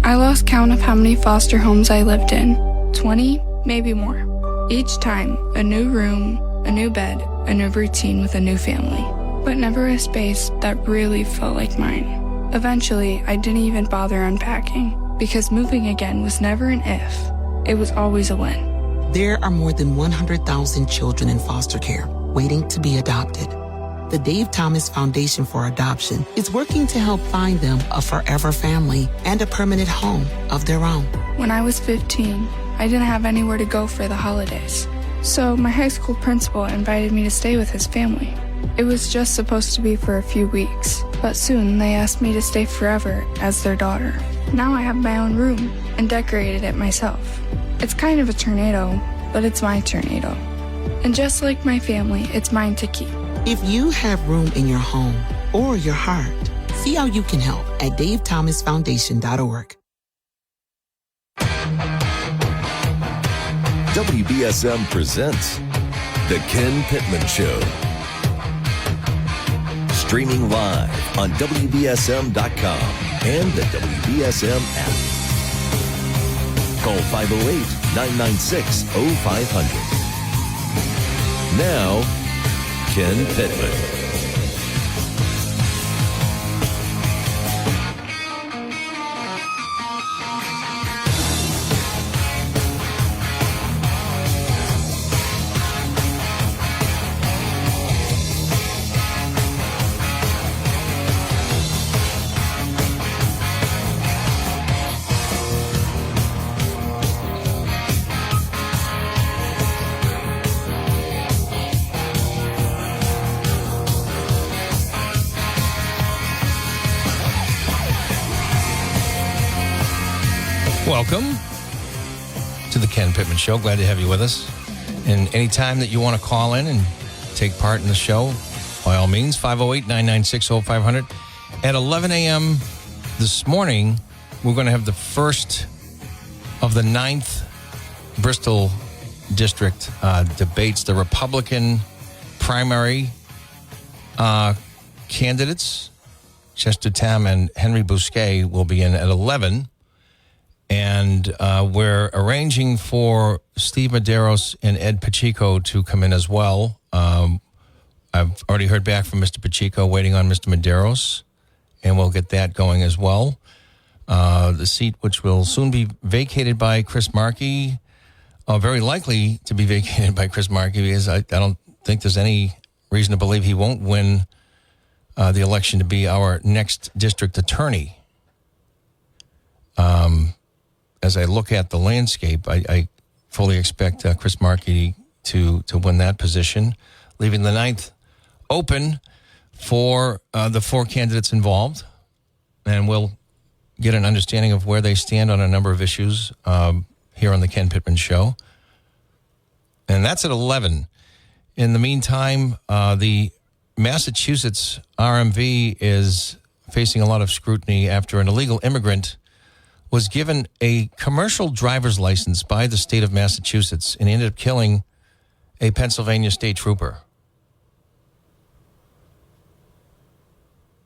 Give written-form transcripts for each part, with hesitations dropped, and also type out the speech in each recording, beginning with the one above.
I lost count of how many foster homes I lived in. 20, maybe more. Each time, a new room, a new bed, a new routine with a new family. But never a space that really felt like mine. Eventually, I didn't even bother unpacking, because moving again was never an if. It was always a when. There are more than 100,000 children in foster care waiting to be adopted. The Dave Thomas Foundation for Adoption is working to help find them a forever family and a permanent home of their own. When I was 15, I didn't have anywhere to go for the holidays. So my high school principal invited me to stay with his family. It was just supposed to be for a few weeks, but soon they asked me to stay forever as their daughter. Now I have my own room and decorated it myself. It's kind of a tornado, but it's my tornado. And just like my family, it's mine to keep. If you have room in your home or your heart, see how you can help at davethomasfoundation.org. WBSM presents The Ken Pittman Show. Streaming live on WBSM.com and the WBSM app. Call 508-996-0500. Now, Ken Pittman. Welcome to the Ken Pittman Show. Glad to have you with us. And anytime that you want to call in and take part in the show, by all means, 508-996-0500. At 11 a.m. this morning, we're going to have the first of the 9th Bristol District debates. The Republican primary candidates, Chester Tam and Henry Bousquet, will be in at 11. And we're arranging for Steve Medeiros and Ed Pacheco to come in as well. I've already heard back from Mr. Pacheco, waiting on Mr. Medeiros, and we'll get that going as well. The seat, which will soon be vacated by Chris Markey, very likely to be vacated by Chris Markey, because I don't think there's any reason to believe he won't win the election to be our next district attorney. As I look at the landscape, I fully expect Chris Markey to win that position, leaving the 9th open for the 4 candidates involved. And we'll get an understanding of where they stand on a number of issues here on the Ken Pittman Show. And that's at 11. In the meantime, the Massachusetts RMV is facing a lot of scrutiny after an illegal immigrant was given a commercial driver's license by the state of Massachusetts and ended up killing a Pennsylvania state trooper.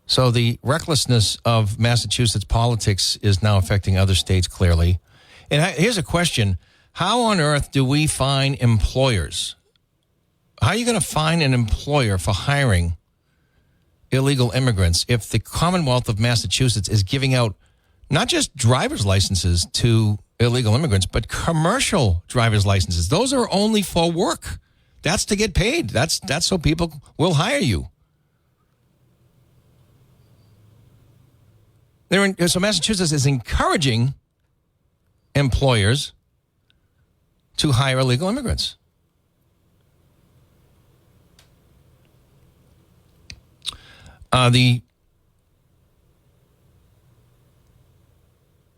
So the recklessness of Massachusetts politics is now affecting other states clearly. And here's a question. How on earth do we find employers? How are you going to find an employer for hiring illegal immigrants if the Commonwealth of Massachusetts is giving out not just driver's licenses to illegal immigrants, but commercial driver's licenses? Those are only for work. That's to get paid. That's so people will hire you. So Massachusetts is encouraging employers to hire illegal immigrants. The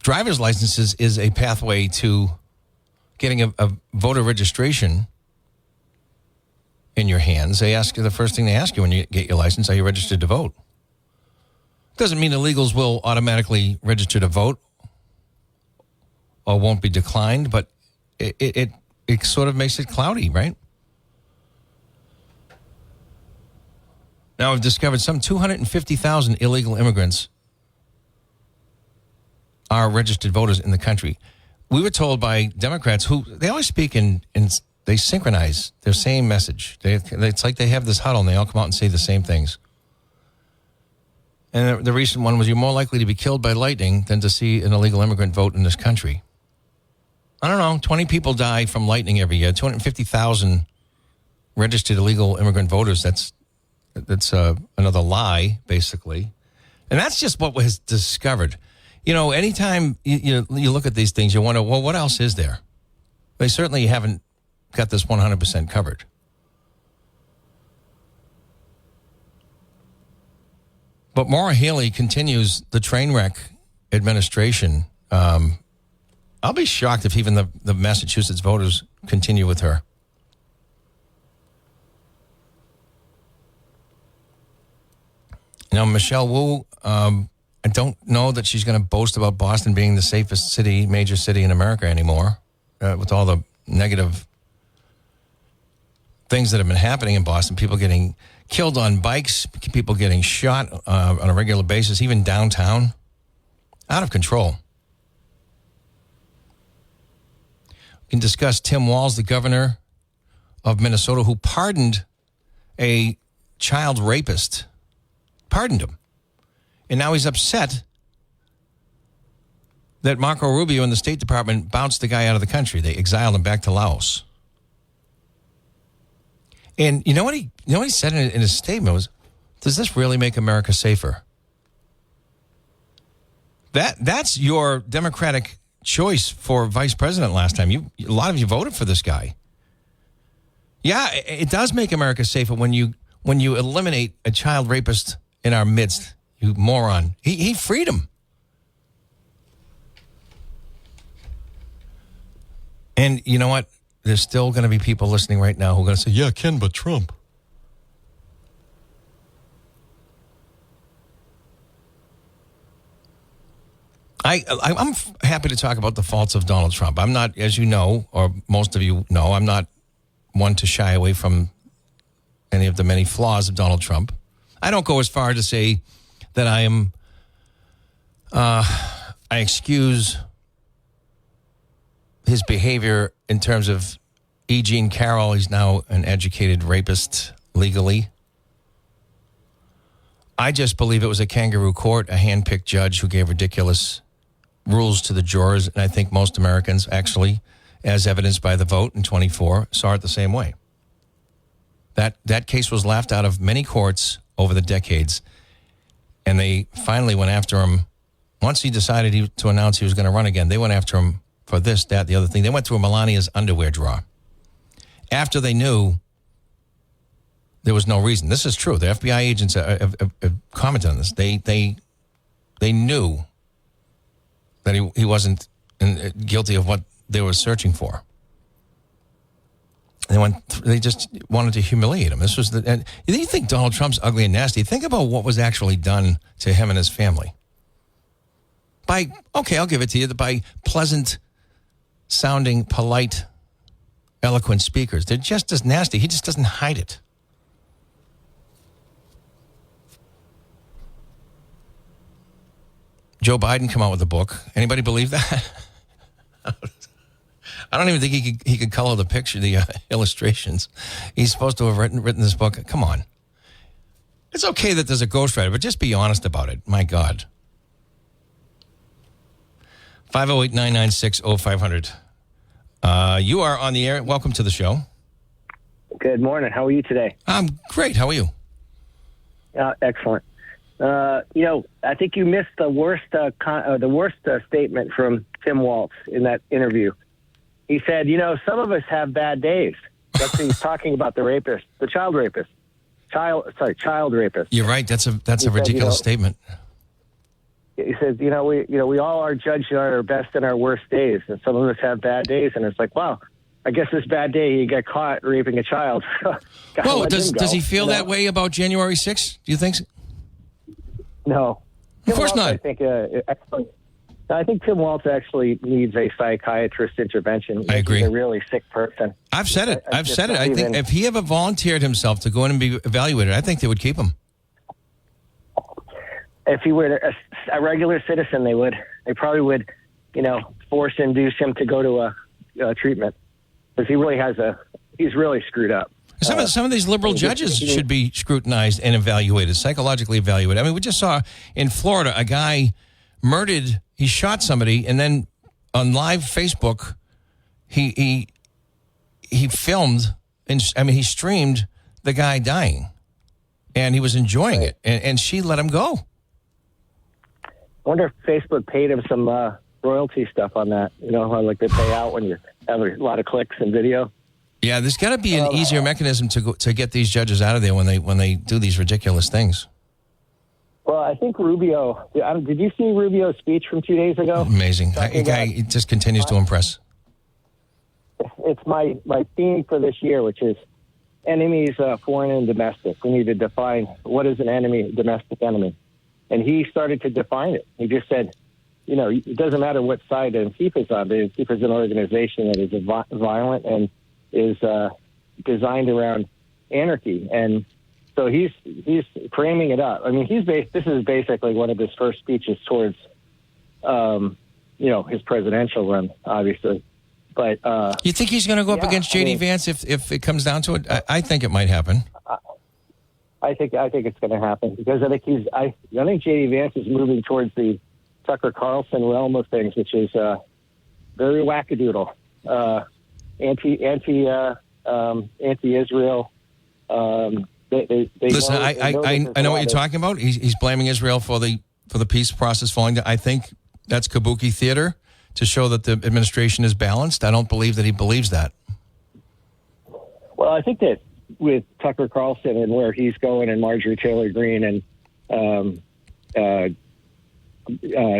driver's licenses is a pathway to getting a voter registration in your hands. The first thing they ask you when you get your license, are you registered to vote? Doesn't mean illegals will automatically register to vote or won't be declined, but it sort of makes it cloudy, right? Now, I've discovered some 250,000 illegal immigrants are registered voters in the country. We were told by Democrats who they always speak in they synchronize their same message. It's like they have this huddle and they all come out and say the same things. And the recent one was, you're more likely to be killed by lightning than to see an illegal immigrant vote in this country. I don't know, 20 people die from lightning every year, 250,000 registered illegal immigrant voters. That's another lie, basically. And that's just what was discovered. You know, anytime you look at these things, you wonder, well, what else is there? They certainly haven't got this 100% covered. But Maura Healey continues the train wreck administration. I'll be shocked if even the Massachusetts voters continue with her. Now, Michelle Wu, I don't know that she's going to boast about Boston being the safest major city in America anymore, with all the negative things that have been happening in Boston. People getting killed on bikes, people getting shot on a regular basis, even downtown. Out of control. We can discuss Tim Walz, the governor of Minnesota, who pardoned a child rapist. Pardoned him. And now he's upset that Marco Rubio and the State Department bounced the guy out of the country. They exiled him back to Laos. And you know what he said in his statement was, does this really make America safer? That's your Democratic choice for vice president last time. A lot of you voted for this guy. Yeah, it does make America safer when you eliminate a child rapist in our midst. You moron. He freed him. And you know what? There's still going to be people listening right now who are going to say, yeah, Ken, but Trump. I'm happy to talk about the faults of Donald Trump. I'm not, as you know, or most of you know, I'm not one to shy away from any of the many flaws of Donald Trump. I don't go as far to say that I excuse his behavior in terms of E. Jean Carroll. He's now an educated rapist legally. I just believe it was a kangaroo court, a hand-picked judge who gave ridiculous rules to the jurors. And I think most Americans actually, as evidenced by the vote in 24, saw it the same way. That case was laughed out of many courts over the decades. And they finally went after him. Once he decided to announce he was going to run again, they went after him for this, that, the other thing. They went through Melania's underwear drawer. After they knew there was no reason. This is true. The FBI agents have commented on this. They knew that he wasn't guilty of what they were searching for. They just wanted to humiliate him. This was and you think Donald Trump's ugly and nasty? Think about what was actually done to him and his family. I'll give it to you, by pleasant sounding, polite, eloquent speakers. They're just as nasty. He just doesn't hide it. Joe Biden come out with a book. Anybody believe that? I don't even think he could color the picture, the illustrations. He's supposed to have written this book. Come on. It's okay that there's a ghostwriter, but just be honest about it. My God. 508-996-0500. You are on the air. Welcome to the show. Good morning. How are you today? I'm great. How are you? Excellent. I think you missed the worst statement from Tim Walz in that interview. He said, some of us have bad days. That's he's talking about the rapist, the child rapist. Child rapist. You're right. That's a ridiculous statement. He says, we all are judged on our best and our worst days, and some of us have bad days. And it's like, wow, I guess this bad day he got caught raping a child. Well, does he feel that way about January 6th? Do you think so? No, of course not. I think Tim Walz actually needs a psychiatrist intervention. I agree. He's a really sick person. I've said it. I think if he ever volunteered himself to go in and be evaluated, I think they would keep him. If he were a regular citizen, they would. they probably would, force induce him to go to a treatment, because he's really screwed up. Some of these liberal judges should be scrutinized and evaluated, psychologically evaluated. I mean, we just saw in Florida a guy murdered. He shot somebody, and then on live Facebook, he filmed he streamed the guy dying, and he was enjoying it, and she let him go. I wonder if Facebook paid him some royalty stuff on that. How like they pay out when you have a lot of clicks and video. Yeah, there's got to be an easier mechanism to get these judges out of there when they do these ridiculous things. Well, I think Rubio. Did you see Rubio's speech from 2 days ago? Amazing. He just continues to impress. It's my theme for this year, which is enemies, foreign and domestic. We need to define what is an enemy, domestic enemy. And he started to define it. He just said, it doesn't matter what side Antifa is on, but Antifa is an organization that is violent and is designed around anarchy. And so he's framing it up. I mean, this is basically one of his first speeches towards, his presidential run, obviously. But you think he's going to go up against J.D. Vance if it comes down to it? I think it might happen. I think it's going to happen, because I think J.D. Vance is moving towards the Tucker Carlson realm of things, which is very wackadoodle, anti-Israel. Listen, I know what you're talking about. He's blaming Israel for the peace process falling down. I think that's kabuki theater to show that the administration is balanced. I don't believe that he believes that. Well, I think that with Tucker Carlson and where he's going, and Marjorie Taylor Greene and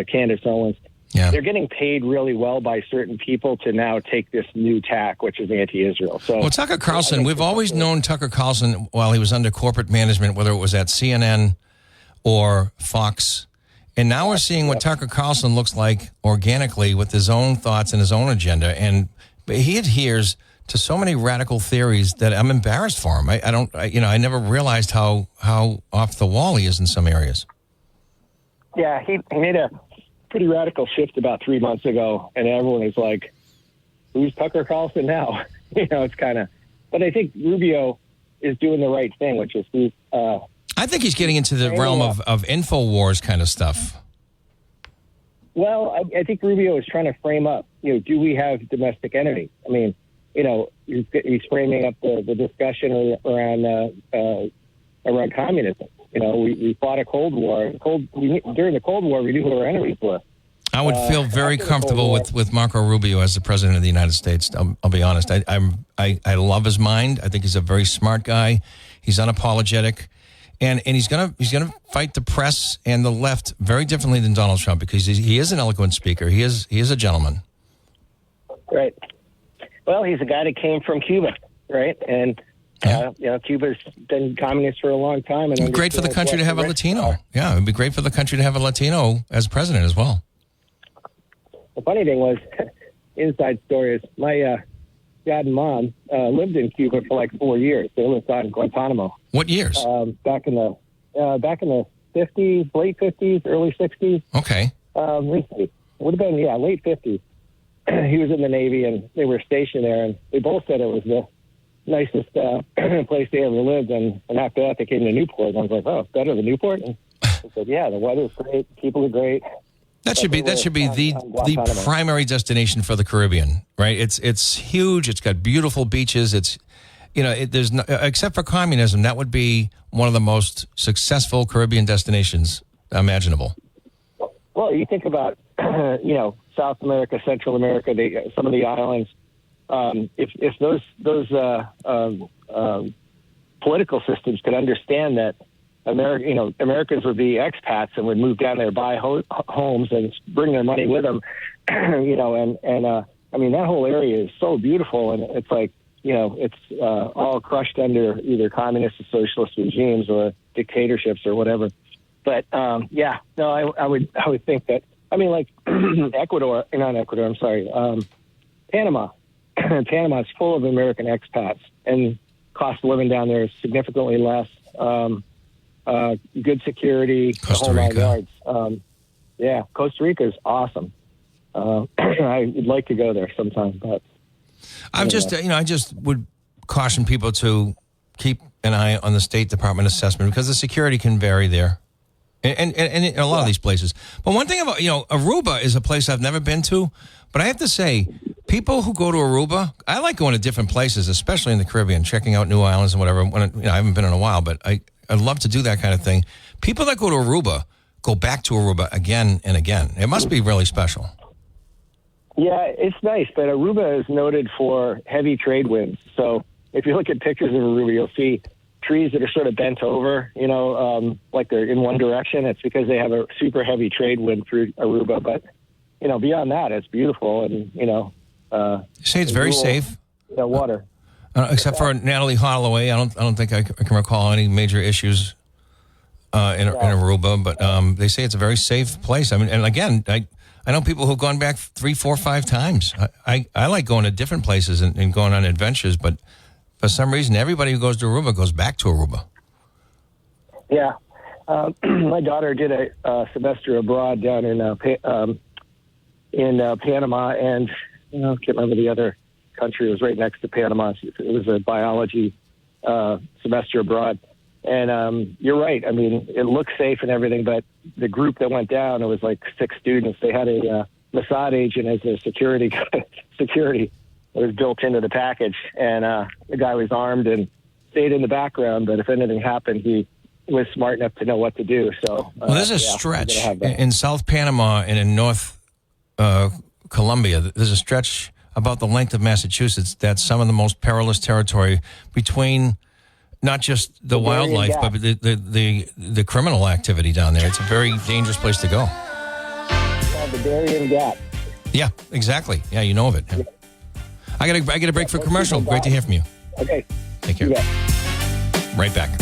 Candace Owens, they're getting paid really well by certain people to now take this new tack, which is anti-Israel. So, Tucker Carlson, we've always known Tucker Carlson while he was under corporate management, whether it was at CNN or Fox. And now we're seeing what Tucker Carlson looks like organically with his own thoughts and his own agenda. And he adheres to so many radical theories that I'm embarrassed for him. I never realized how off the wall he is in some areas. Yeah, he made a pretty radical shift about 3 months ago, and everyone is like, who's Tucker Carlson now? It's kind of, but I think Rubio is doing the right thing, which is I think he's getting into the realm of InfoWars kind of stuff. Well, I think Rubio is trying to frame up, do we have domestic enemies? I mean, he's framing up the discussion around communism. We fought a Cold War. During the Cold War, we knew who our enemies were. I would feel very comfortable with Marco Rubio as the president of the United States. I'll be honest. I love his mind. I think he's a very smart guy. He's unapologetic. And he's gonna fight the press and the left very differently than Donald Trump, because he is an eloquent speaker. He is a gentleman. Right. Well, he's a guy that came from Cuba, right? And Cuba's been communist for a long time. And it'd be great for the country to have a Latino. Yeah, it'd be great for the country to have a Latino as president as well. The funny thing was, inside story is my dad and mom lived in Cuba for like 4 years. They lived out in Guantanamo. What years? Back in the 50s, late 50s, early 60s. Okay. It would have been late 50s. He was in the Navy, and they were stationed there, and they both said it was the nicest place they ever lived. And after that, they came to Newport, and I was like, "Oh, it's better than Newport." And they said, "Yeah, the weather's great, people are great." That should be the primary destination for the Caribbean, right? It's huge. It's got beautiful beaches. It's there's no, except for communism, that would be one of the most successful Caribbean destinations imaginable. Well, you think about South America, Central America, some of the islands. If those political systems could understand that Americans would be expats and would move down there, buy homes, and bring their money with them. I mean, that whole area is so beautiful, and it's like, it's all crushed under either communist or socialist regimes or dictatorships or whatever. But I would think that. I mean, like Panama. Panama is full of American expats, and cost of living down there is significantly less. Good security, Costa the whole 9 Rica. yards. Yeah, Costa Rica is awesome. I would like to go there sometime, but I just would caution people to keep an eye on the State Department assessment because the security can vary there, and in a lot of these places. But one thing about Aruba is a place I've never been to, but I have to say, people who go to Aruba, I like going to different places, especially in the Caribbean, checking out new islands and whatever. I haven't been in a while, but I'd love to do that kind of thing. People that go to Aruba go back to Aruba again and again. It must be really special. Yeah, it's nice, but Aruba is noted for heavy trade winds. So if you look at pictures of Aruba, you'll see trees that are sort of bent over, like they're in one direction. It's because they have a super heavy trade wind through Aruba. But, beyond that, it's beautiful. And, you say it's very safe? Water. Except for Natalie Holloway. I don't think I can recall any major issues in Aruba. But they say it's a very safe place. I mean, and again, I know people who've gone back 3, 4, 5 times. I like going to different places and going on adventures, but for some reason, everybody who goes to Aruba goes back to Aruba. Yeah. My daughter did a semester abroad down in Panama, and I can't remember the other country. It was right next to Panama. It was a biology semester abroad. And you're right. I mean, it looks safe and everything, but the group that went down, it was like 6 students. They had a Mossad agent as their security. It was built into the package, and the guy was armed and stayed in the background. But if anything happened, he was smart enough to know what to do. So, there's a stretch in South Panama and in North Colombia. There's a stretch about the length of Massachusetts that's some of the most perilous territory between not just the wildlife, but the criminal activity down there. It's a very dangerous place to go. Yeah, the Darien Gap. Yeah, exactly. Yeah, you know of it. Yeah. I got a break for commercial. Great to hear from you. Okay. Take care. Right back.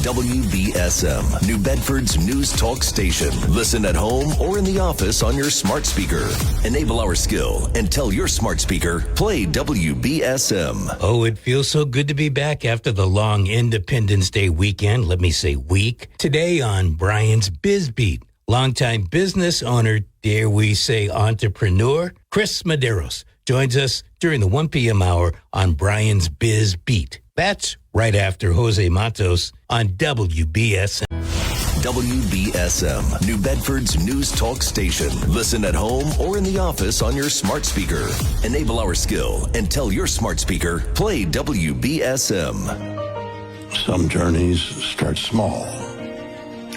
WBSM, New Bedford's news talk station. Listen at home or in the office on your smart speaker. Enable our skill and tell your smart speaker, play WBSM. Oh, it feels so good to be back after the long Independence Day weekend. Let me say week. Today on Brian's Biz Beat, longtime business owner, dare we say entrepreneur, Chris Medeiros joins us during the 1 p.m. hour on Brian's Biz Beat. That's right after Jose Matos on WBSM. WBSM, New Bedford's news talk station. Listen at home or in the office on your smart speaker. Enable our skill and tell your smart speaker, play WBSM. Some journeys start small,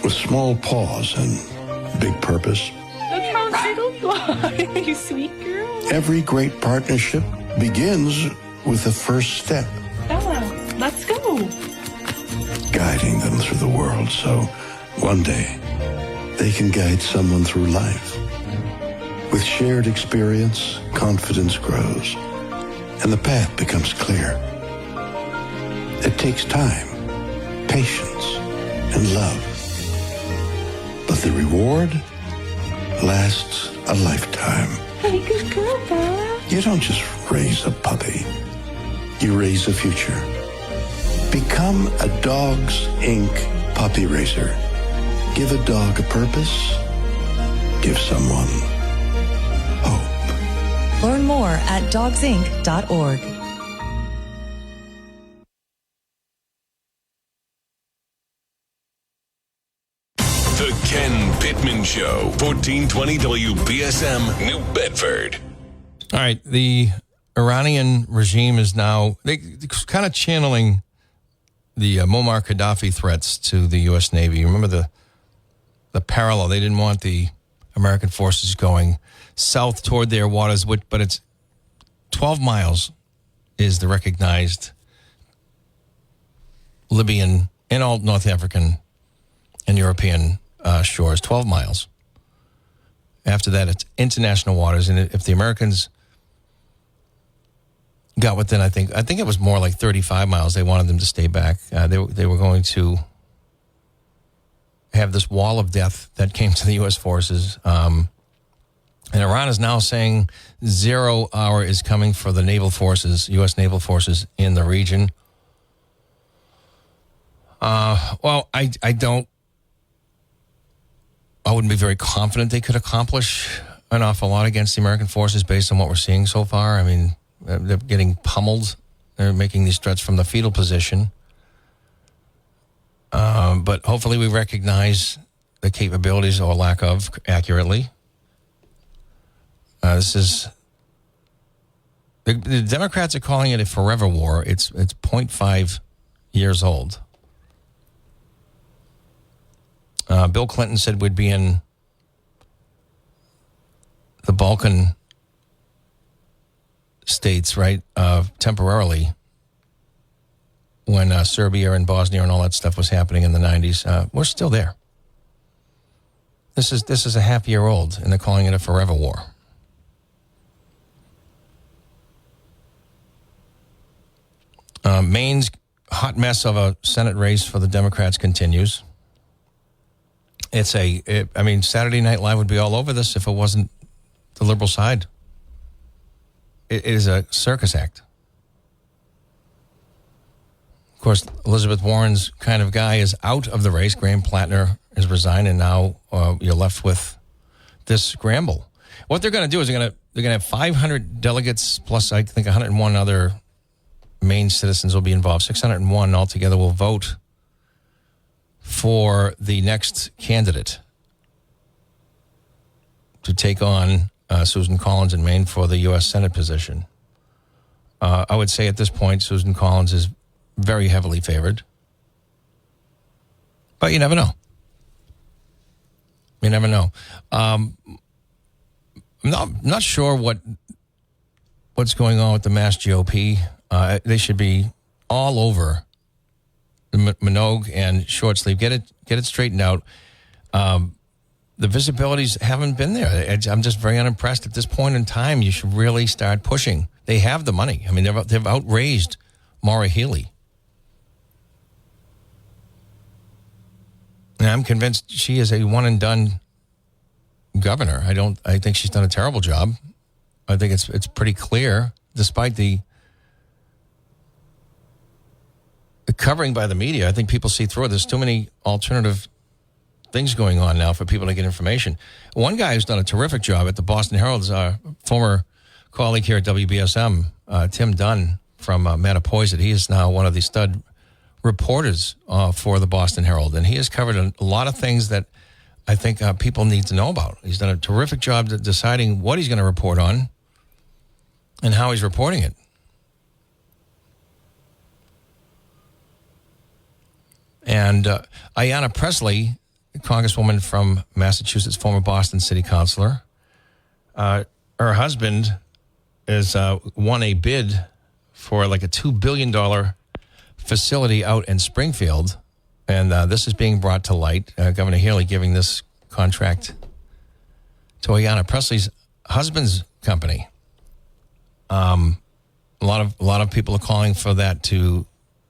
with small pause and big purpose. Look how little you are, you sweet girl. Every great partnership begins with the first step. Bella, let's go. Guiding them through the world so one day they can guide someone through life. With shared experience, confidence grows, and the path becomes clear. It takes time, patience, and love. But the reward lasts a lifetime. Hey, good girl, Bella. You don't just raise a puppy. You raise a future. Become a Dogs Inc. puppy raiser. Give a dog a purpose. Give someone hope. Learn more at dogsinc.org. The Ken Pittman Show, 1420 WBSM, New Bedford. All right, the Iranian regime is now kind of channeling the Muammar Gaddafi threats to the U.S. Navy. You remember the parallel. They didn't want the American forces going south toward their waters, but it's 12 miles is the recognized Libyan and all North African and European shores, 12 miles. After that, it's international waters. And if the Americans got within, I think it was more like 35 miles, they wanted them to stay back. They were going to have this wall of death that came to the U.S. forces. And Iran is now saying 0 hour is coming for the naval forces, U.S. naval forces in the region. Well, I wouldn't be very confident they could accomplish an awful lot against the American forces based on what we're seeing so far. I mean, they're getting pummeled. They're making these threats from the fetal position. But hopefully we recognize the capabilities or lack of accurately. The Democrats are calling it a forever war. It's 0.5 years old. Bill Clinton said we'd be in the Balkan states, right, temporarily when Serbia and Bosnia and all that stuff was happening in the 90s. We're still there. This is a half year old, and they're calling it a forever war. Maine's hot mess of a Senate race for the Democrats continues. Saturday Night Live would be all over this if it wasn't the liberal side. It is a circus act. Of course, Elizabeth Warren's kind of guy is out of the race. Graham Plattner has resigned, and now you're left with this scramble. What they're going to do is they're going to have 500 delegates plus, I think, 101 other Maine citizens will be involved. 601 altogether will vote for the next candidate to take on Susan Collins in Maine for the U.S. Senate position. I would say at this point, Susan Collins is very heavily favored. But you never know. You never know. I'm not sure what's going on with the Mass GOP. They should be all over the Minogue and short sleeve. Get it straightened out. The visibilities haven't been there. I'm just very unimpressed at this point in time. You should really start pushing. They have the money. I mean, they've outraised Maura Healey. And I'm convinced she is a one and done governor. I think she's done a terrible job. I think it's pretty clear, despite the covering by the media. I think people see through it. There's too many alternative things going on now for people to get information. One guy who's done a terrific job at the Boston Herald is our former colleague here at WBSM, Tim Dunn from Mattapoisett. He is now one of the stud reporters for the Boston Herald, and he has covered a lot of things that I think people need to know about. He's done a terrific job at deciding what he's going to report on and how he's reporting it. And Ayanna Pressley, Congresswoman from Massachusetts, former Boston City Councilor, her husband is won a bid for like a $2 billion facility out in Springfield, and this is being brought to light. Governor Healey giving this contract to Ayanna Pressley's husband's company. A lot of people are calling for that to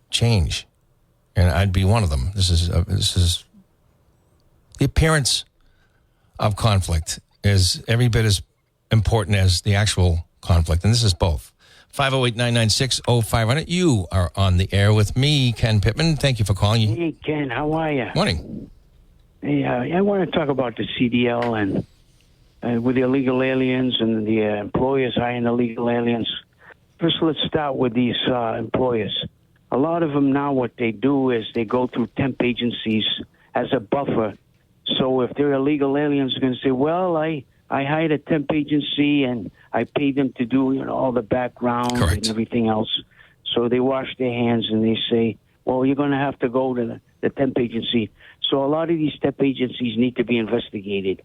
change, and I'd be one of them. This is the appearance of conflict is every bit as important as the actual conflict, and this is both. 508-996-0500. You are on the air with me, Ken Pittman. Thank you for calling. Hey, Ken, how are you? Morning. Hey, I want to talk about the CDL and with the illegal aliens and the employers hiring illegal aliens. First, let's start with these employers. A lot of them now, what they do is they go through temp agencies as a buffer. So if they're illegal aliens, they're going to say, well, I hired a temp agency and I paid them to do all the background Correct. and everything else. So they wash their hands and they say, well, you're going to have to go to the temp agency. So a lot of these temp agencies need to be investigated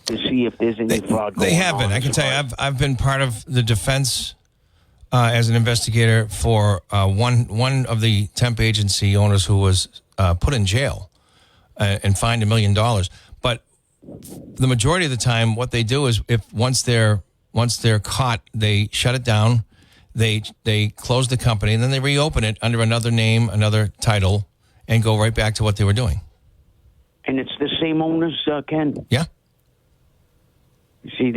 to see if there's any fraud going on. They have been. I can tell you, I've been part of the defense as an investigator for one of the temp agency owners who was put in jail and fined $1 million. But the majority of the time, what they do is once they're caught, they shut it down, they close the company, and then they reopen it under another name, another title, and go right back to what they were doing. And it's the same owners, Ken? Yeah. See,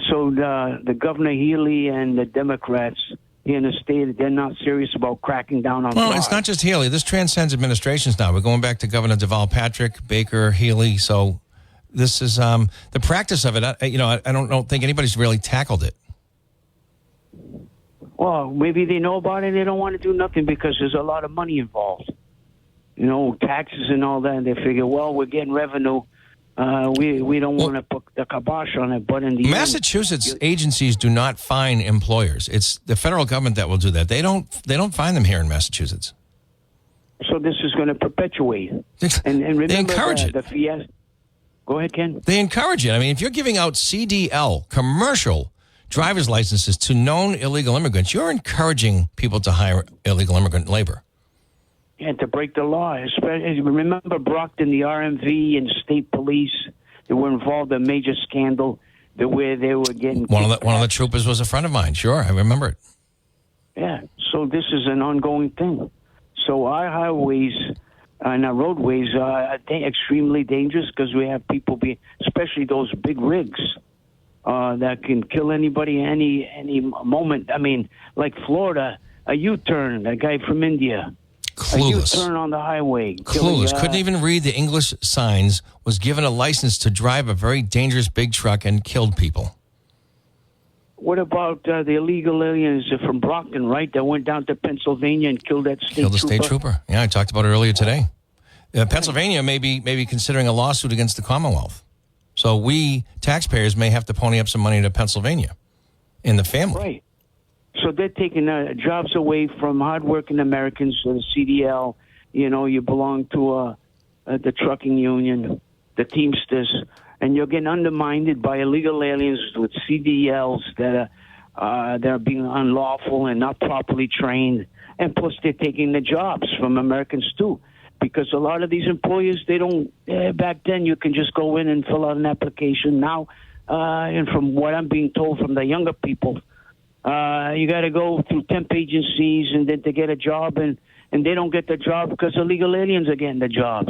so the Governor Healy and the Democrats here in the state, they're not serious about cracking down on fraud. It's not just Healy. This transcends administrations now. We're going back to Governor Deval Patrick, Baker, Healy. So this is the practice of it. I don't think anybody's really tackled it. Well, maybe they know about it. They don't want to do nothing because there's a lot of money involved. Taxes and all that. And they figure, well, we're getting revenue. We don't want to put the kibosh on it. But in the Massachusetts agencies do not fine employers. It's the federal government that will do that. They don't fine them here in Massachusetts. So this is going to perpetuate. And remember they encourage it. The fiesta. Go ahead, Ken. They encourage it. I mean, if you're giving out CDL, commercial driver's licenses to known illegal immigrants, you're encouraging people to hire illegal immigrant labor. Yeah, to break the law. Especially, remember Brockton, the RMV and state police, they were involved in a major scandal where they were getting... One of the troopers was a friend of mine. Sure, I remember it. Yeah, so this is an ongoing thing. So our highways and our roadways are extremely dangerous because we have people especially those big rigs that can kill anybody any moment. I mean, like Florida, a U-turn, a guy from India... Clueless. A U-turn on the highway. Clueless. Couldn't even read the English signs, was given a license to drive a very dangerous big truck and killed people. What about the illegal aliens from Brockton, right? That went down to Pennsylvania and killed that state trooper. Yeah, I talked about it earlier today. Pennsylvania may be considering a lawsuit against the Commonwealth. So we, taxpayers, may have to pony up some money to Pennsylvania in the family. Right. So they're taking jobs away from hardworking Americans, so the CDL, you belong to the trucking union, the Teamsters, and you're getting undermined by illegal aliens with CDLs that are being unlawful and not properly trained. And plus, they're taking the jobs from Americans, too, because a lot of these employers, they don't, back then, you can just go in and fill out an application. Now, and from what I'm being told from the younger people, you got to go through temp agencies and then to get a job, and they don't get the job because illegal aliens are getting the jobs.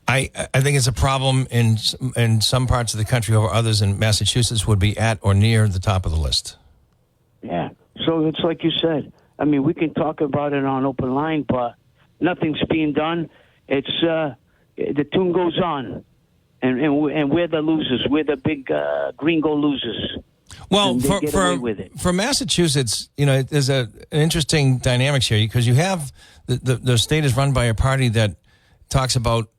I think it's a problem in some parts of the country over others, and Massachusetts would be at or near the top of the list. Yeah, so it's like you said. I mean, we can talk about it on open line, but nothing's being done. It's the tune goes on, and we're the losers. We're the big gringo losers. Well, for Massachusetts, there's an interesting dynamics here because you have the state is run by a party that talks about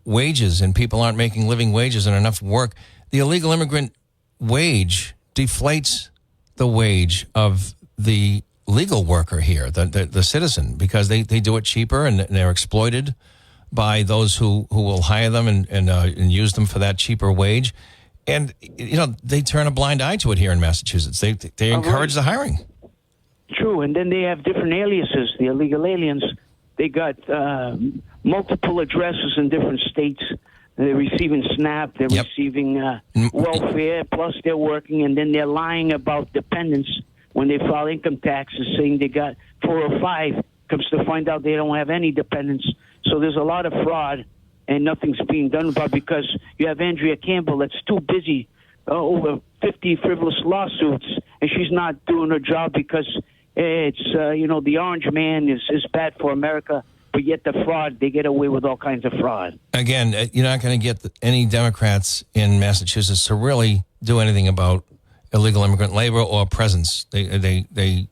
wages and people aren't making living wages and enough work. The illegal immigrant wage deflates the wage of the legal worker here, the citizen, because they do it cheaper and they're exploited by those who will hire them and use them for that cheaper wage. And, they turn a blind eye to it here in Massachusetts. They encourage the hiring. True. And then they have different aliases, the illegal aliens. They got multiple addresses in different states. They're receiving SNAP. They're receiving welfare. Plus, they're working. And then they're lying about dependents when they file income taxes, saying they got 405. Comes to find out they don't have any dependents. So there's a lot of fraud. And nothing's being done about it because you have Andrea Campbell that's too busy over 50 frivolous lawsuits, and she's not doing her job because it's, the orange man is bad for America, but yet the fraud, they get away with all kinds of fraud. Again, you're not going to get any Democrats in Massachusetts to really do anything about illegal immigrant labor or presence. They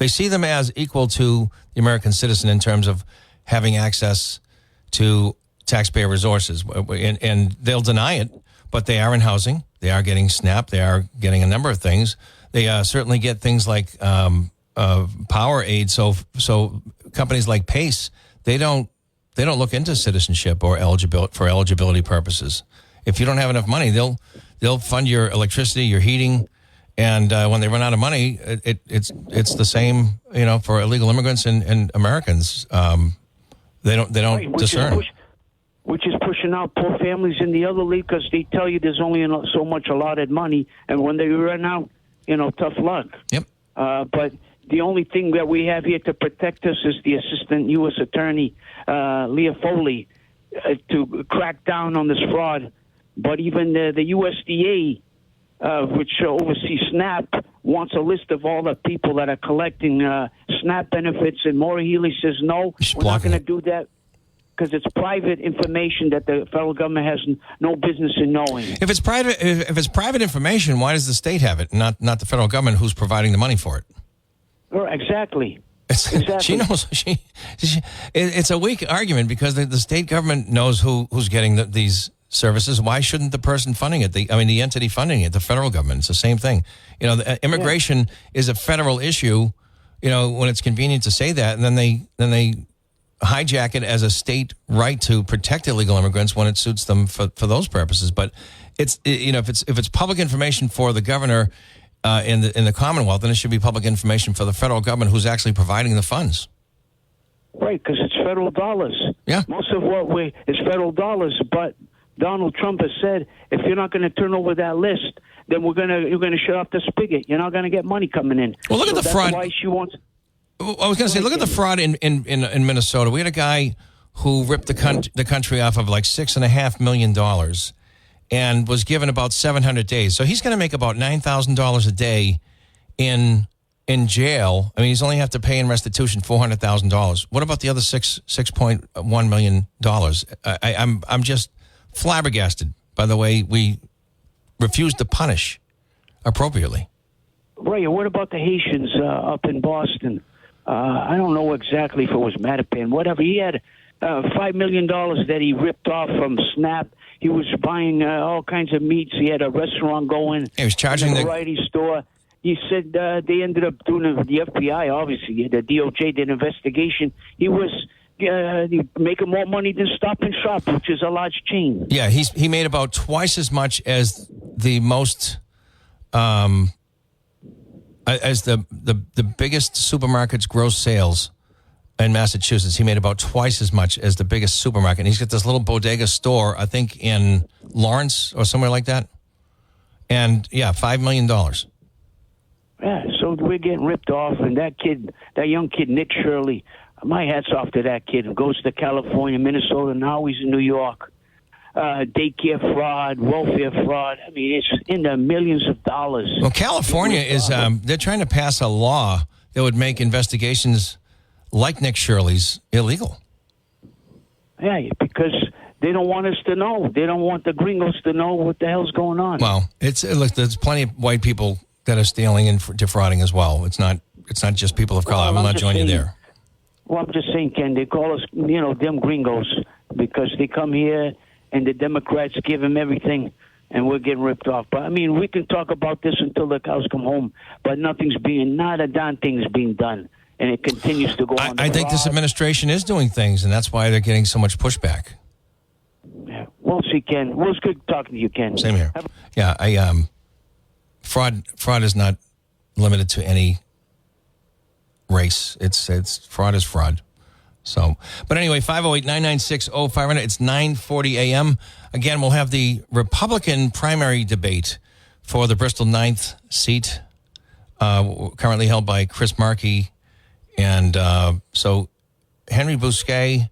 see them as equal to the American citizen in terms of having access to taxpayer resources, and they'll deny it, but they are in housing. They are getting SNAP. They are getting a number of things. They certainly get things like power aid. So companies like Pace, they don't look into citizenship or eligibility purposes. If you don't have enough money, they'll fund your electricity, your heating, and when they run out of money, it's the same for illegal immigrants and Americans. They don't discern. Which is pushing out poor families in the other league because they tell you there's only so much allotted money, and when they run out, tough luck. Yep. But the only thing that we have here to protect us is the Assistant U.S. Attorney, Leah Foley, to crack down on this fraud. But even the USDA, which oversees SNAP, wants a list of all the people that are collecting SNAP benefits. And Maura Healey says, no, we're not going to do that because it's private information that the federal government has no business in knowing. If it's private information, why does the state have it, not the federal government who's providing the money for it? Exactly. Exactly. She knows. It's a weak argument because the state government knows who's getting these services. Why shouldn't the person funding it? The entity funding it, the federal government. It's the same thing. Immigration is a federal issue. When it's convenient to say that, and then they hijack it as a state right to protect illegal immigrants when it suits them for those purposes. But if it's public information for the governor in the Commonwealth, then it should be public information for the federal government who's actually providing the funds. Right, because it's federal dollars. Yeah, most of what is federal dollars. But Donald Trump has said, if you're not going to turn over that list, then you're going to shut off the spigot. You're not going to get money coming in. Well, look at the fraud. That's why she wants. I was going to say, look at the fraud in Minnesota. We had a guy who ripped the country off of like $6.5 million and was given about 700 days. So he's going to make about $9,000 a day in jail. I mean, he's only have to pay in restitution $400,000. What about the other $6.1 million? I'm just flabbergasted by the way we refuse to punish appropriately. Right. And what about the Haitians up in Boston? I don't know exactly if it was Mattapan, whatever. He had $5 million that he ripped off from SNAP. He was buying all kinds of meats. He had a restaurant going. He was charging the variety store. He said they ended up doing the FBI, obviously. The DOJ did an investigation. He was making more money than Stop and Shop, which is a large chain. Yeah, he made about twice as much as the most... as the biggest supermarket's gross sales in Massachusetts, he made about twice as much as the biggest supermarket. And he's got this little bodega store, I think, in Lawrence or somewhere like that. And, yeah, $5 million. Yeah, so we're getting ripped off. And that young kid, Nick Shirley, my hat's off to that kid who goes to California, Minnesota, now he's in New York. Daycare fraud, welfare fraud. I mean, it's in the millions of dollars. Well, California is, they're trying to pass a law that would make investigations like Nick Shirley's illegal. Yeah, because they don't want us to know. They don't want the gringos to know what the hell's going on. Well, look, there's plenty of white people that are stealing and defrauding as well. It's not just people of color. I will not join you there. Well, I'm just saying, Ken, they call us, them gringos because they come here and the Democrats give them everything, and we're getting ripped off. But, I mean, we can talk about this until the cows come home, but not a darn thing is being done, and it continues to go on. I think this administration is doing things, and that's why they're getting so much pushback. Yeah, we'll see, Ken. Well, it's good talking to you, Ken. Same here. Fraud is not limited to any race. It's fraud is fraud. So, but anyway, 508-996-0500. It's 9:40 a.m. Again, we'll have the Republican primary debate for the Bristol 9th seat, currently held by Chris Markey. And so Henry Bousquet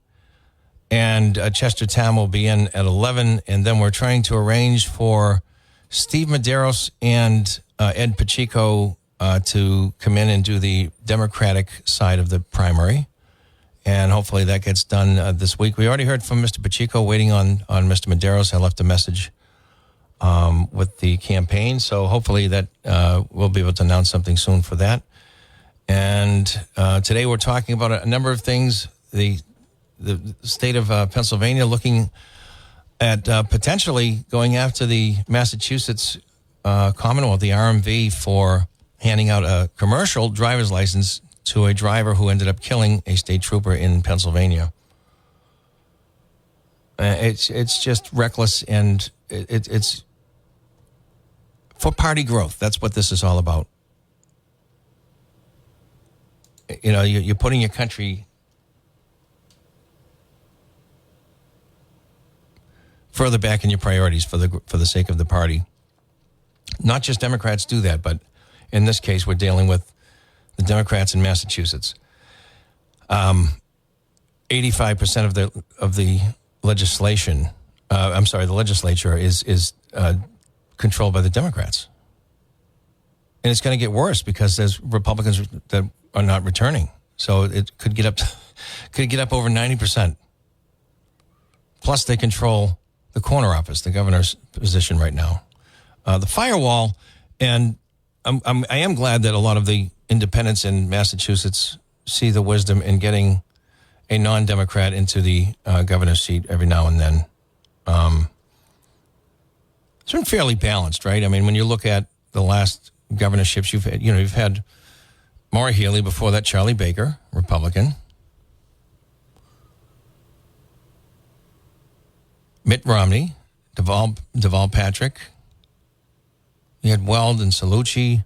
and Chester Tam will be in at 11. And then we're trying to arrange for Steve Medeiros and Ed Pacheco to come in and do the Democratic side of the primary. And hopefully that gets done this week. We already heard from Mr. Pacheco, waiting on Mr. Medeiros. I left a message with the campaign. So hopefully that we'll be able to announce something soon for that. And today we're talking about a number of things. The state of Pennsylvania looking at potentially going after the Massachusetts Commonwealth, the RMV, for handing out a commercial driver's license to a driver who ended up killing a state trooper in Pennsylvania. It's just reckless, and it's for party growth. That's what this is all about. You're putting your country further back in your priorities for the sake of the party. Not just Democrats do that, but in this case, we're dealing with the Democrats in Massachusetts. 85% of the legislation, the legislature is controlled by the Democrats. And it's going to get worse because there's Republicans that are not returning. So it could get up over 90%. Plus, they control the corner office, the governor's position right now. The firewall, and I am glad that a lot of the independents in Massachusetts see the wisdom in getting a non-Democrat into the governor's seat every now and then. It's been fairly balanced, right? I mean, when you look at the last governorships, you've had Maura Healey, before that Charlie Baker, Republican. Mitt Romney, Deval Patrick. You had Weld and Salucci.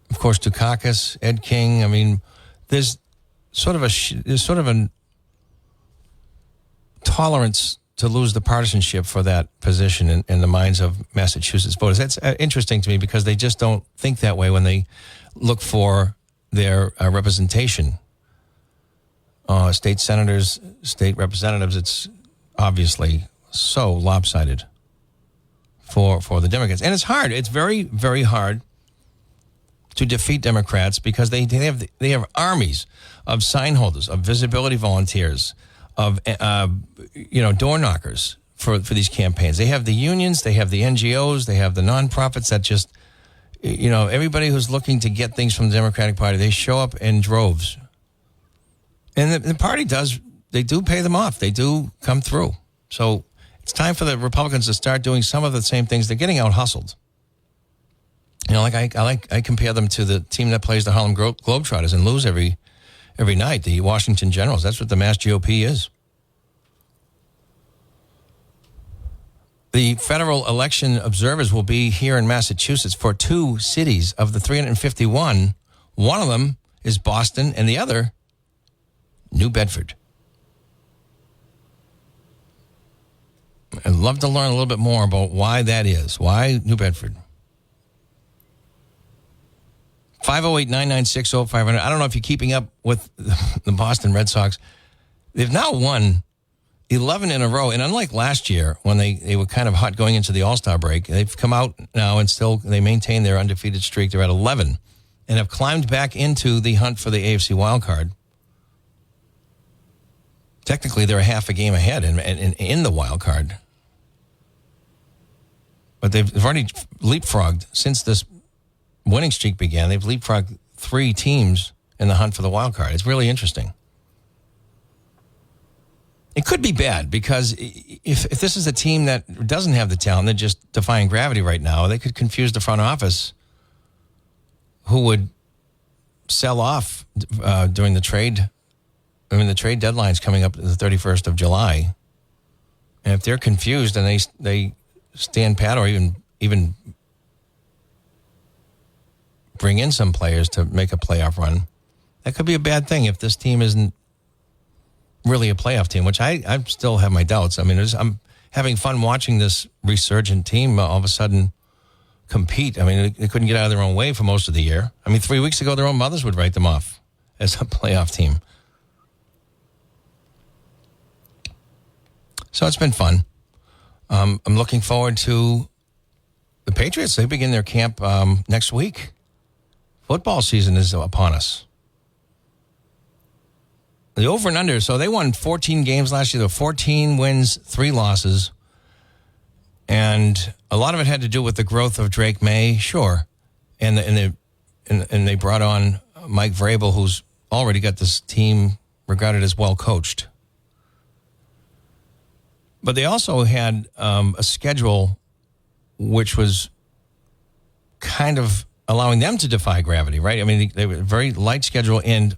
Of course, Dukakis, Ed King. I mean, there's sort of a tolerance to lose the partisanship for that position in the minds of Massachusetts voters. That's interesting to me because they just don't think that way when they look for their representation. State senators, state representatives, it's obviously so lopsided for the Democrats. And it's hard. It's very, very hard to defeat Democrats because they have armies of sign holders, of visibility volunteers, of door knockers for these campaigns. They have the unions, they have the NGOs, they have the nonprofits that just, everybody who's looking to get things from the Democratic Party, they show up in droves. And the party they do pay them off. They do come through. So it's time for the Republicans to start doing some of the same things. They're getting out hustled. I compare them to the team that plays the Harlem Globetrotters and lose every night, the Washington Generals. That's what the Mass GOP is. The federal election observers will be here in Massachusetts for 2 cities of the 351. One of them is Boston, and the other, New Bedford. I'd love to learn a little bit more about why that is. Why New Bedford? 508-996-0500. I don't know if you're keeping up with the Boston Red Sox. They've now won 11 in a row. And unlike last year, when they were kind of hot going into the All-Star break, they've come out now and still they maintain their undefeated streak. They're at 11 and have climbed back into the hunt for the AFC wildcard. Technically, they're a half a game ahead in the wild card. But they've already leapfrogged since this winning streak began. They've leapfrogged 3 teams in the hunt for the wild card. It's really interesting. It could be bad because if this is a team that doesn't have the talent, they're just defying gravity right now, they could confuse the front office who would sell off during the trade. I mean, the trade deadline's coming up the 31st of July. And if they're confused and they stand pat or even bring in some players to make a playoff run, that could be a bad thing if this team isn't really a playoff team, which I still have my doubts. I mean, I'm having fun watching this resurgent team all of a sudden compete. I mean, they couldn't get out of their own way for most of the year. I mean, 3 weeks ago, their own mothers would write them off as a playoff team. So it's been fun. I'm looking forward to the Patriots. They begin their camp next week. Football season is upon us. The over and under, so they won 14 games last year. There were 14 wins, 3 losses. And a lot of it had to do with the growth of Drake May, sure. And they brought on Mike Vrabel, who's already got this team regarded as well coached. But they also had a schedule which was kind of allowing them to defy gravity, right? I mean, they were a very light schedule, and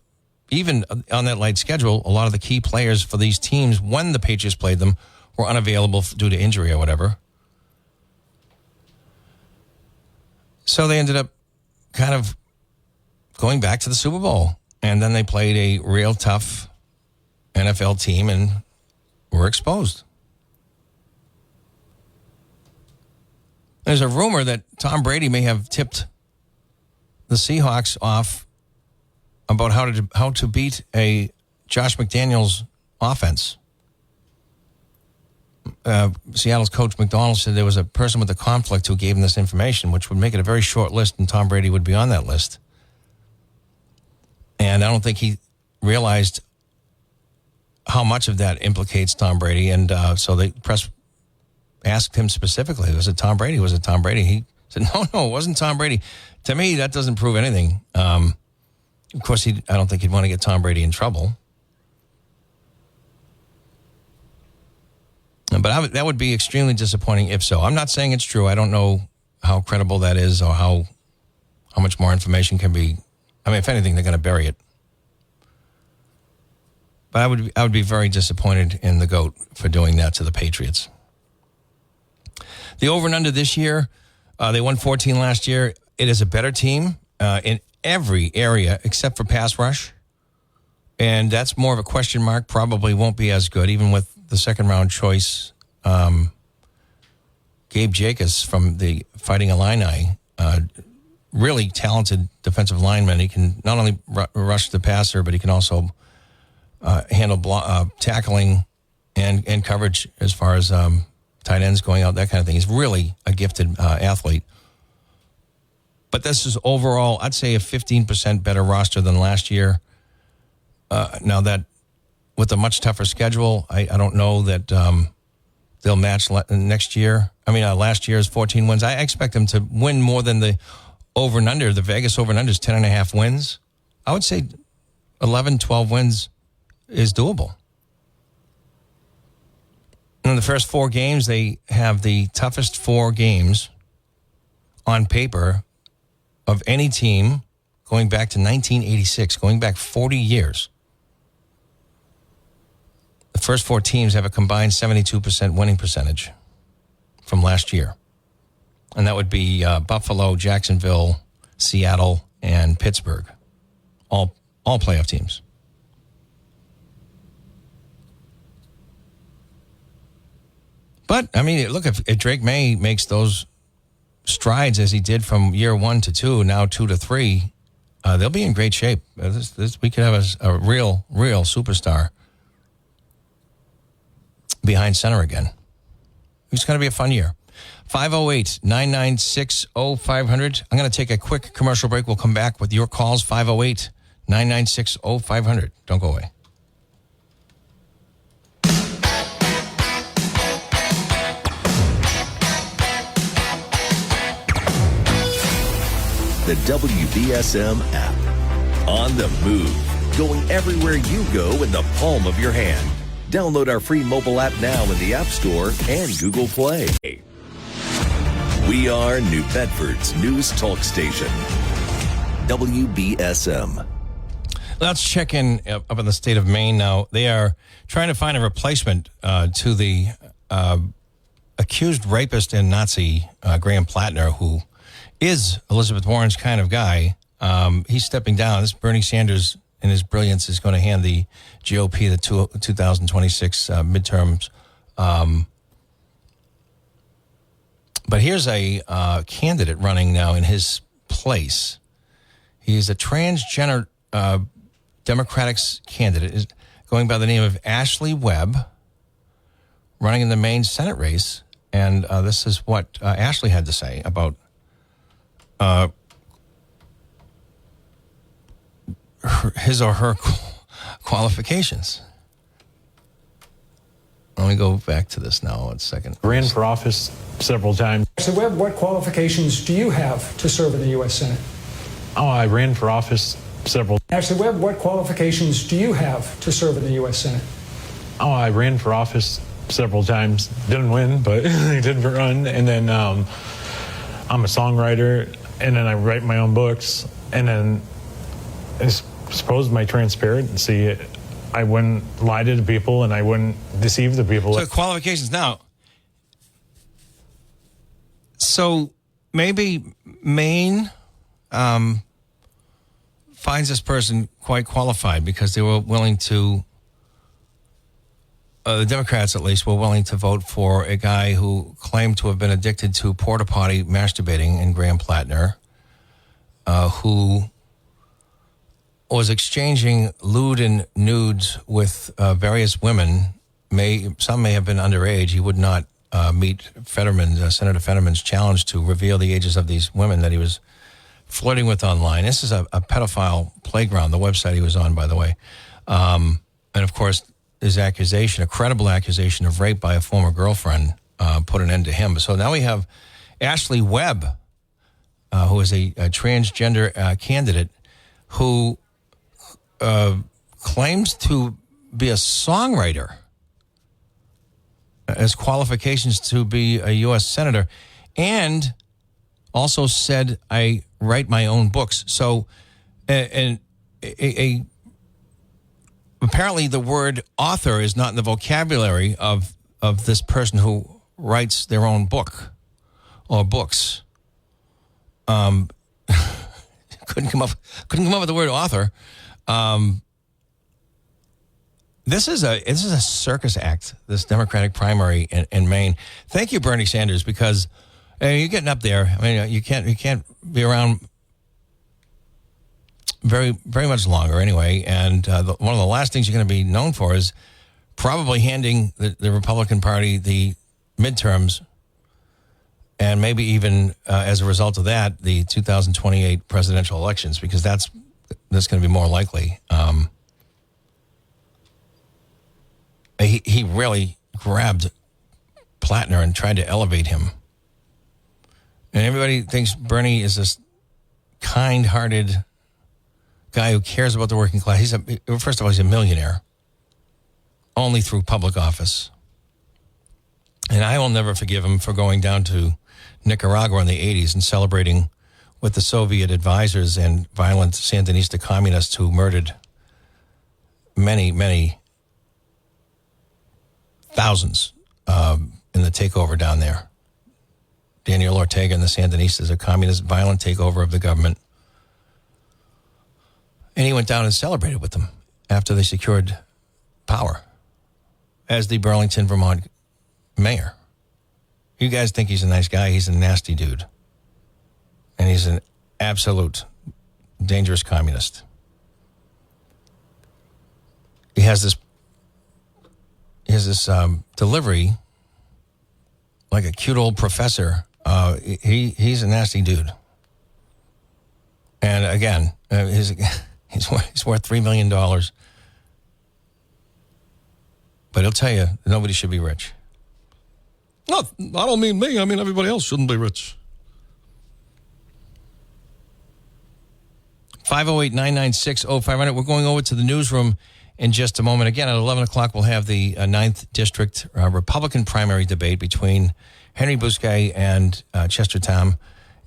even on that light schedule, a lot of the key players for these teams, when the Patriots played them, were unavailable due to injury or whatever. So they ended up kind of going back to the Super Bowl, and then they played a real tough NFL team and were exposed. There's a rumor that Tom Brady may have tipped the Seahawks off about how to beat a Josh McDaniels offense. Seattle's coach McDonald said there was a person with a conflict who gave him this information, which would make it a very short list, and Tom Brady would be on that list. And I don't think he realized how much of that implicates Tom Brady. And so the press asked him specifically, was it Tom Brady? Was it Tom Brady? He said, no, it wasn't Tom Brady. To me, that doesn't prove anything. Of course, I don't think he'd want to get Tom Brady in trouble. But that would be extremely disappointing if so. I'm not saying it's true. I don't know how credible that is or how much more information can be. I mean, if anything, they're going to bury it. But I would be very disappointed in the GOAT for doing that to the Patriots. The over and under this year, they won 14 last year. It is a better team in every area except for pass rush. And that's more of a question mark. Probably won't be as good, even with the second round choice, Gabe Jacobs from the Fighting Illini, really talented defensive lineman. He can not only rush the passer, but he can also handle tackling and coverage as far as tight ends going out, that kind of thing. He's really a gifted athlete. But this is overall, I'd say, a 15% better roster than last year. Now that with a much tougher schedule, I don't know that they'll match next year. I mean, last year's 14 wins. I expect them to win more than the over and under. The Vegas over and under is 10.5 wins. I would say 11, 12 wins is doable. In the first 4 games, they have the toughest 4 games on paper of any team going back to 1986, going back 40 years. The first 4 teams have a combined 72% winning percentage from last year. And that would be Buffalo, Jacksonville, Seattle, and Pittsburgh. All playoff teams. But, I mean, look, if Drake May makes those strides as he did from year 1 to 2, now 2 to 3, they'll be in great shape. We could have a real superstar behind center again. It's going to be a fun year. 508-996-0500. I'm going to take a quick commercial break. We'll come back with your calls. 508-996-0500. Don't go away. The WBSM app. On the move. Going everywhere you go in the palm of your hand. Download our free mobile app now in the App Store and Google Play. We are New Bedford's news talk station. WBSM. Let's check in up in the state of Maine now. They are trying to find a replacement to the accused rapist and Nazi Graham Plattner, who is Elizabeth Warren's kind of guy. He's stepping down. This Bernie Sanders, in his brilliance, is going to hand the GOP the 2026 midterms. But here's a candidate running now in his place. He's a transgender Democratic candidate, is going by the name of Ashley Webb, running in the Maine Senate race. And this is what Ashley had to say about his or her qualifications. Let me go back to this now 1 second. Ran for office several times. So Webb, what qualifications do you have to serve in the U.S. Senate? Oh, I ran for office several. Ashley Webb, what qualifications do you have to serve in the U.S. Senate? Oh, I ran for office several times. Didn't win, but I did run. And then I'm a songwriter, and then I write my own books. And then I suppose my transparency, I wouldn't lie to the people, and I wouldn't deceive the people. So qualifications now. So maybe Maine finds this person quite qualified because they were willing to, the Democrats at least, were willing to vote for a guy who claimed to have been addicted to porta potty masturbating in Graham Plattner. who was exchanging lewd and nudes with various women. Some may have been underage. He would not meet Senator Fetterman's challenge to reveal the ages of these women that he was flirting with online. This is a pedophile playground, the website he was on, by the way. And, of course, his accusation, a credible accusation of rape by a former girlfriend, put an end to him. So now we have Ashley Webb, who is a transgender candidate who claims to be a songwriter as qualifications to be a U.S. senator, and also said, I write my own books. So apparently the word author is not in the vocabulary of this person who writes their own book or books. Couldn't come up with the word author. This is a circus act, this Democratic primary in Maine. Thank you, Bernie Sanders, because you're getting up there. I mean, you can't be around very, very much longer anyway. And one of the last things you're going to be known for is probably handing the Republican Party the midterms, and maybe even as a result of that, the 2028 presidential elections, because that's going to be more likely. He really grabbed Plattner and tried to elevate him. And everybody thinks Bernie is this kind-hearted guy who cares about the working class. First of all, he's a millionaire, only through public office. And I will never forgive him for going down to Nicaragua in the 80s and celebrating with the Soviet advisors and violent Sandinista communists who murdered many, many thousands in the takeover down there. Daniel Ortega and the Sandinistas, a communist violent takeover of the government. And he went down and celebrated with them after they secured power as the Burlington, Vermont mayor. You guys think he's a nice guy. He's a nasty dude. And he's an absolute dangerous communist. He has this delivery like a cute old professor. He's a nasty dude. And again, he's worth $3 million. But he'll tell you, nobody should be rich. No, I don't mean me. I mean everybody else shouldn't be rich. 508-996-0500. We're going over to the newsroom in just a moment. Again, at 11 o'clock, we'll have the 9th District Republican primary debate between Henry Bousquet and Chester Tom.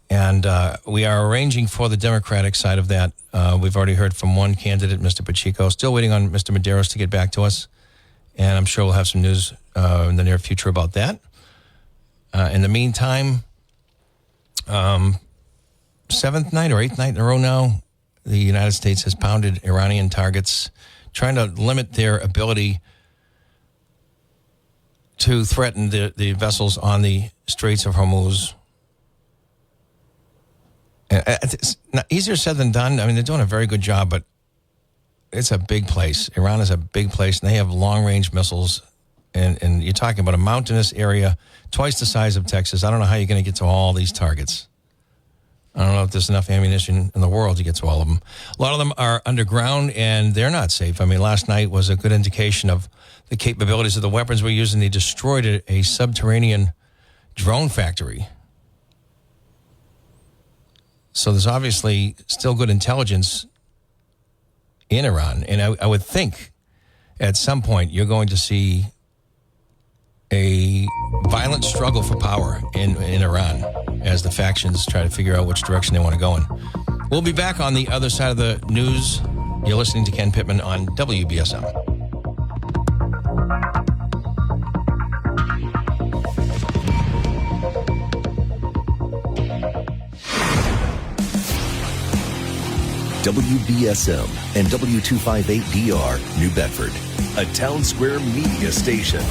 And we are arranging for the Democratic side of that. We've already heard from one candidate, Mr. Pacheco. Still waiting on Mr. Medeiros to get back to us. And I'm sure we'll have some news in the near future about that. In the meantime, 7th night or 8th night in a row now, the United States has pounded Iranian targets, trying to limit their ability to threaten the vessels on the Straits of Hormuz. It's not easier said than done. I mean, they're doing a very good job, but it's a big place. Iran is a big place, and they have long-range missiles. And you're talking about a mountainous area, twice the size of Texas. I don't know how you're going to get to all these targets. I don't know if there's enough ammunition in the world to get to all of them. A lot of them are underground, and they're not safe. I mean, last night was a good indication of the capabilities of the weapons we're using. They destroyed a subterranean drone factory. So there's obviously still good intelligence in Iran. And I would think at some point you're going to see a violent struggle for power in Iran as the factions try to figure out which direction they want to go in. We'll be back on the other side of the news. You're listening to Ken Pittman on WBSM. WBSM and W258DR, New Bedford, a Town Square media station.